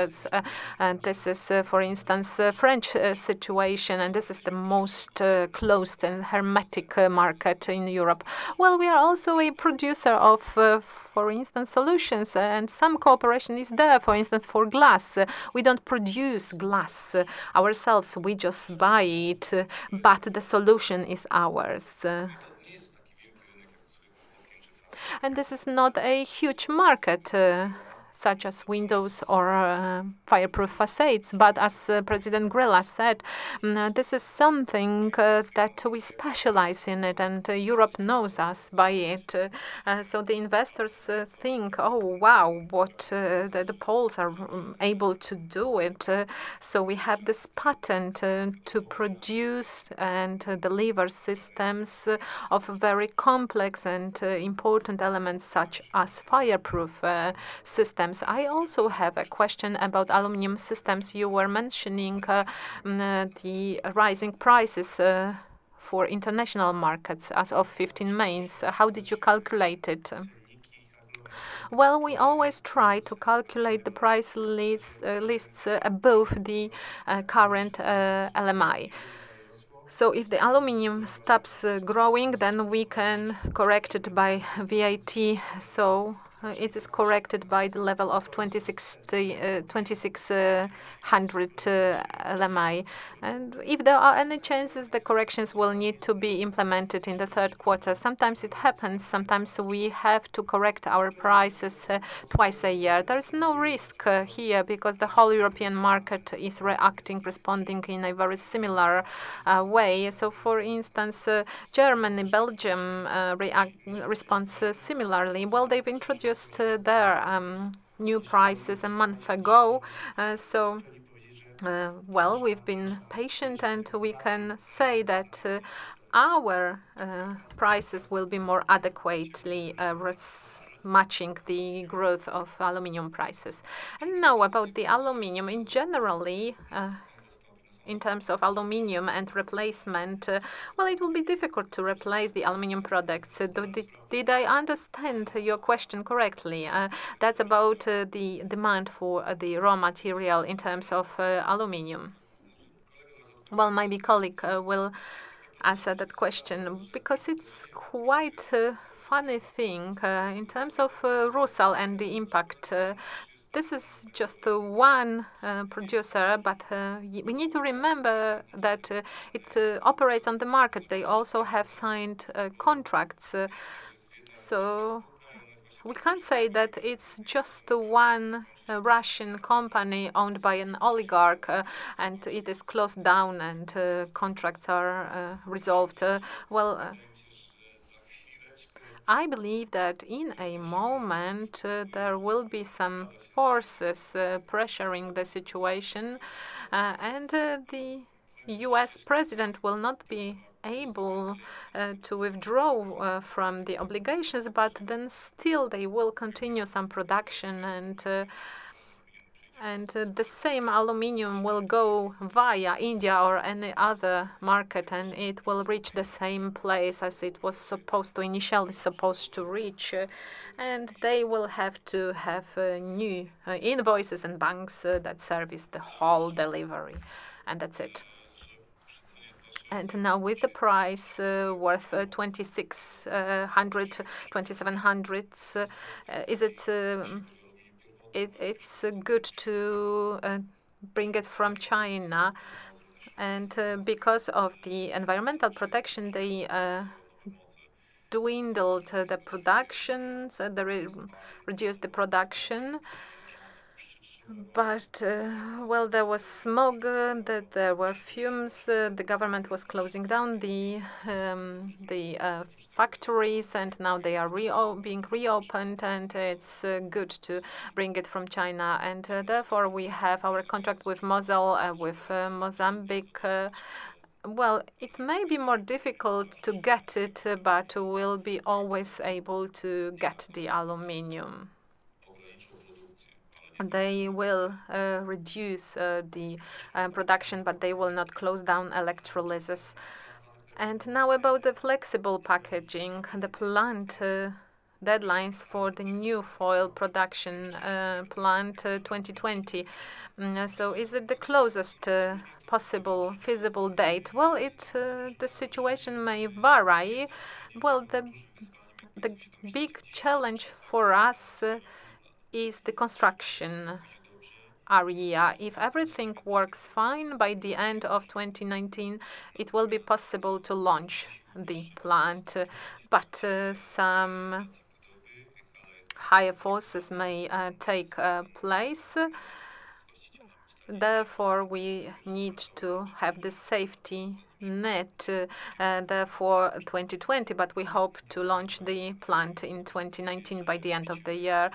This is, for instance, French situation, and this is the most closed and hermetic market in Europe. Well, we are also a producer of, for instance, solutions, and some cooperation is there. For instance, for glass, we don't produce glass ourselves; we just buy it, but the solution is ours. And this is not a huge market, such as windows or fireproof facades. But as President Grilla said, this is something that we specialize in it, and Europe knows us by it. So the investors think, oh, wow, what the Poles are able to do it. So we have this patent to produce and deliver systems of very complex and important elements such as fireproof systems. I also have a question about aluminum systems. You were mentioning the rising prices for international markets as of 15 May. How did you calculate it? Well, we always try to calculate the price lists above the current LMI. So if the aluminium stops growing, then we can correct it by VAT. So it is corrected by the level of 2600 LMI. And if there are any chances, the corrections will need to be implemented in the third quarter. Sometimes it happens. Sometimes we have to correct our prices twice a year. There is no risk here because the whole European market is responding in a very similar way. So, for instance, Germany, Belgium responds similarly. Well, they've introduced their new prices a month ago. Well, we've been patient, and we can say that our prices will be more adequately matching the growth of aluminium prices. And now about the aluminium in generally. in terms of aluminium and replacement, well, it will be difficult to replace the aluminium products. Did I understand your question correctly? That's about the demand for the raw material in terms of aluminium. Well, maybe colleague will answer that question because it's quite a funny thing in terms of Rusal and the impact. This is just one producer, but we need to remember that it operates on the market. They also have signed contracts. So we can't say that it's just one Russian company owned by an oligarch and it is closed down and contracts are resolved. I believe that in a moment there will be some forces pressuring the situation, and the US president will not be able to withdraw from the obligations, but then still they will continue some production and the same aluminium will go via India or any other market, and it will reach the same place as it was initially supposed to reach. And they will have to have new invoices and banks that service the whole delivery. And that's it. And now with the price worth 2,600, 2,700, is it it's good to bring it from China, and because of the environmental protection, they dwindled the production, so they reduced the production. But well, there was smog, that there were fumes. The government was closing down the factories, and now they are being reopened, and it's good to bring it from China. And therefore, we have our contract with Mosel, with Mozambique. Well, it may be more difficult to get it, but we'll be always able to get the aluminium. They will reduce the production, but they will not close down electrolysis. And now about the flexible packaging, the plant deadlines for the new foil production plant 2020. So is it the closest possible feasible date? Well, the situation may vary. Well, the big challenge for us is the construction area. If everything works fine by the end of 2019, it will be possible to launch the plant. But some higher forces may take place. Therefore, we need to have the safety net therefore 2020, but we hope to launch the plant in 2019 by the end of the year.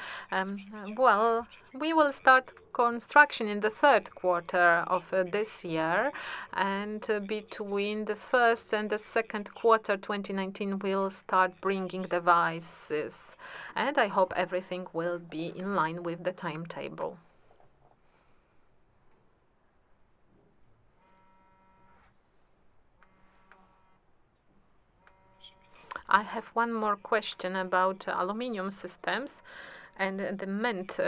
Well, we will start construction in the third quarter of this year, and between the first and the second quarter 2019 we'll start bringing devices, and I hope everything will be in line with the timetable. I have one more question about aluminium systems and the Mint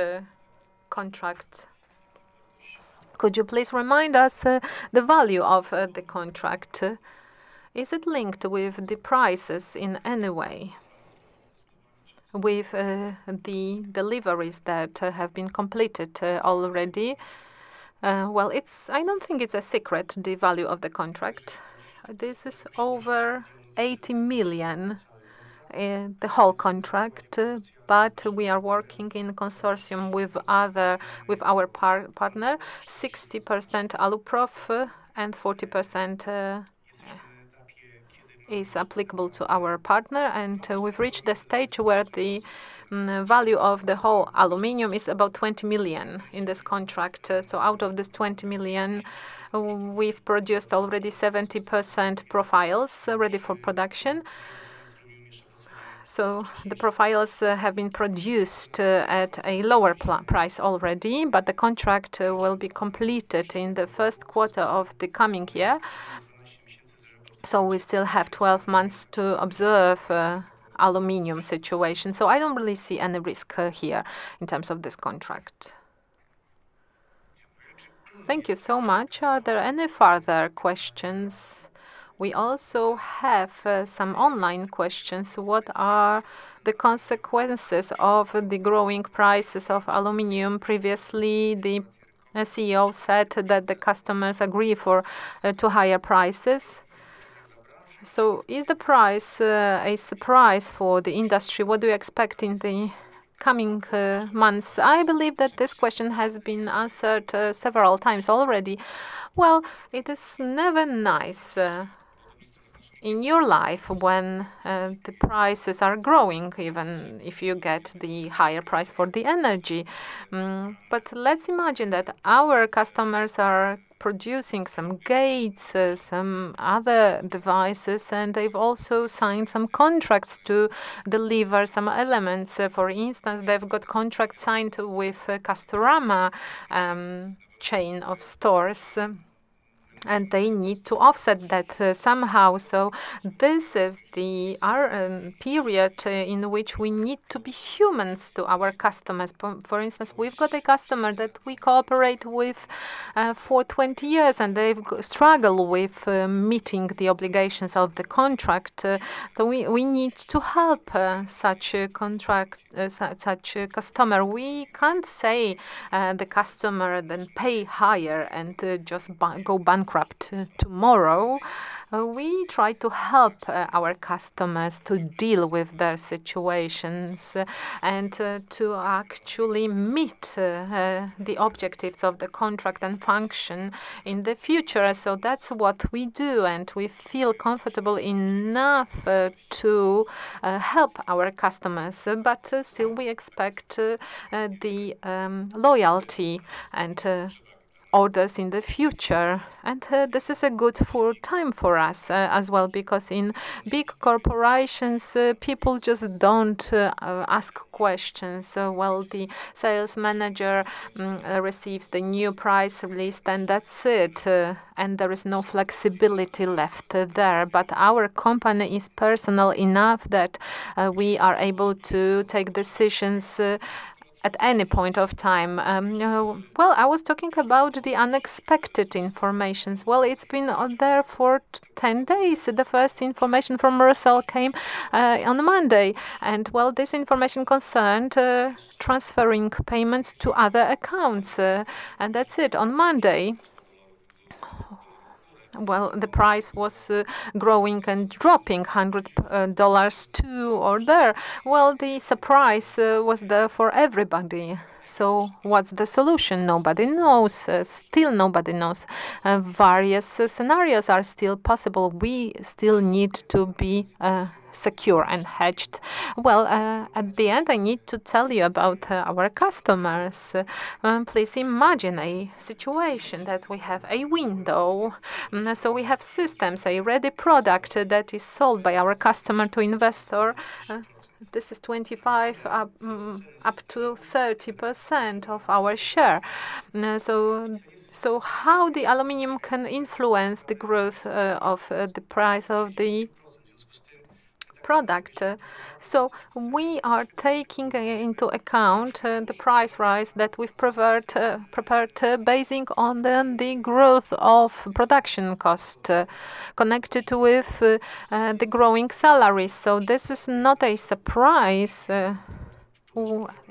contracts. Could you please remind us the value of the contract? Is it linked with the prices in any way? With the deliveries that have been completed already? Well, I don't think it's a secret, the value of the contract. This is over 80 million, the whole contract, but we are working in consortium with our partner, 60% Aluprof and 40% is applicable to our partner, and we've reached the stage where the value of the whole aluminium is about 20 million in this contract. So out of this 20 million, we've produced already 70% profiles ready for production. So the profiles have been produced at a lower price already, but the contract will be completed in the first quarter of the coming year. So we still have 12 months to observe aluminium situation. So I don't really see any risk here in terms of this contract. Thank you so much. Are there any further questions? We also have some online questions. What are the consequences of the growing prices of aluminium? Previously, the CEO said that the customers agree for to higher prices. So is the price a surprise for the industry? What do you expect in the coming months? I believe that this question has been answered several times already. Well, it is never nice in your life when the prices are growing, even if you get the higher price for the energy. But let's imagine that our customers are producing some gates, some other devices, and they've also signed some contracts to deliver some elements. For instance, they've got contracts signed with Castorama chain of stores. And they need to offset that somehow. So this is the period in which we need to be humans to our customers. For instance, we've got a customer that we cooperate with for 20 years, and they've struggled with meeting the obligations of the contract. So we need to help such a such a customer. We can't say the customer then pay higher and just go bankrupt tomorrow. We try to help our customers to deal with their situations and to actually meet the objectives of the contract and function in the future. So that's what we do, and we feel comfortable enough to help our customers. But still, we expect the loyalty and orders in the future. And this is a good time for us as well, because in big corporations, people just don't ask questions. Well, the sales manager receives the new price list, and that's it. And there is no flexibility left there. But our company is personal enough that we are able to take decisions at any point of time. Well, I was talking about the unexpected informations. Well, it's been there for 10 days. The first information from Russell came on Monday. And, well, this information concerned transferring payments to other accounts. And that's it, on Monday. Well, the price was growing and dropping, $100 to or there. Well, the surprise was there for everybody. So what's the solution? Nobody knows. Still nobody knows. Various scenarios are still possible. We still need to be secure and hedged. Well, at the end, I need to tell you about our customers. Please imagine a situation that we have a window. So we have systems, a ready product that is sold by our customer to investor. This is 25 up to 30% of our share. So how the aluminium can influence the growth of the price of the product. So we are taking into account the price rise that we've prepared basing on the growth of production cost connected with the growing salaries. So this is not a surprise.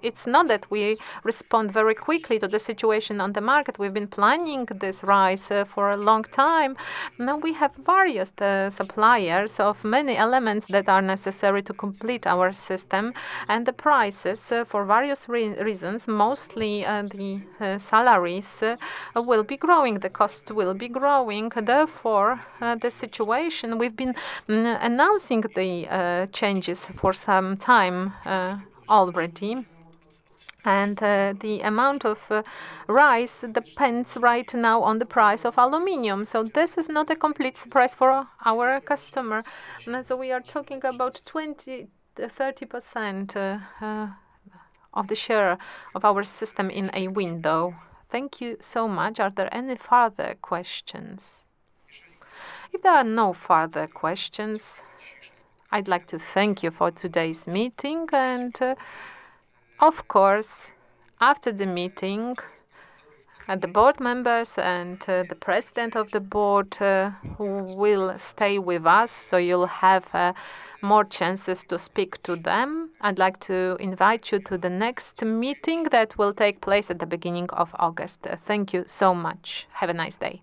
It's not that we respond very quickly to the situation on the market. We've been planning this rise for a long time. Now we have various suppliers of many elements that are necessary to complete our system, and the prices for various reasons, mostly the salaries, will be growing. The cost will be growing. Therefore, the situation, we've been announcing the changes for some time already. And the amount of rise depends right now on the price of aluminium. So this is not a complete surprise for our customer. So we are talking about 30% of the share of our system in a window. Thank you so much. Are there any further questions? If there are no further questions, I'd like to thank you for today's meeting, and of course, after the meeting, the board members and the president of the board will stay with us, so you'll have more chances to speak to them. I'd like to invite you to the next meeting that will take place at the beginning of August. Thank you so much. Have a nice day.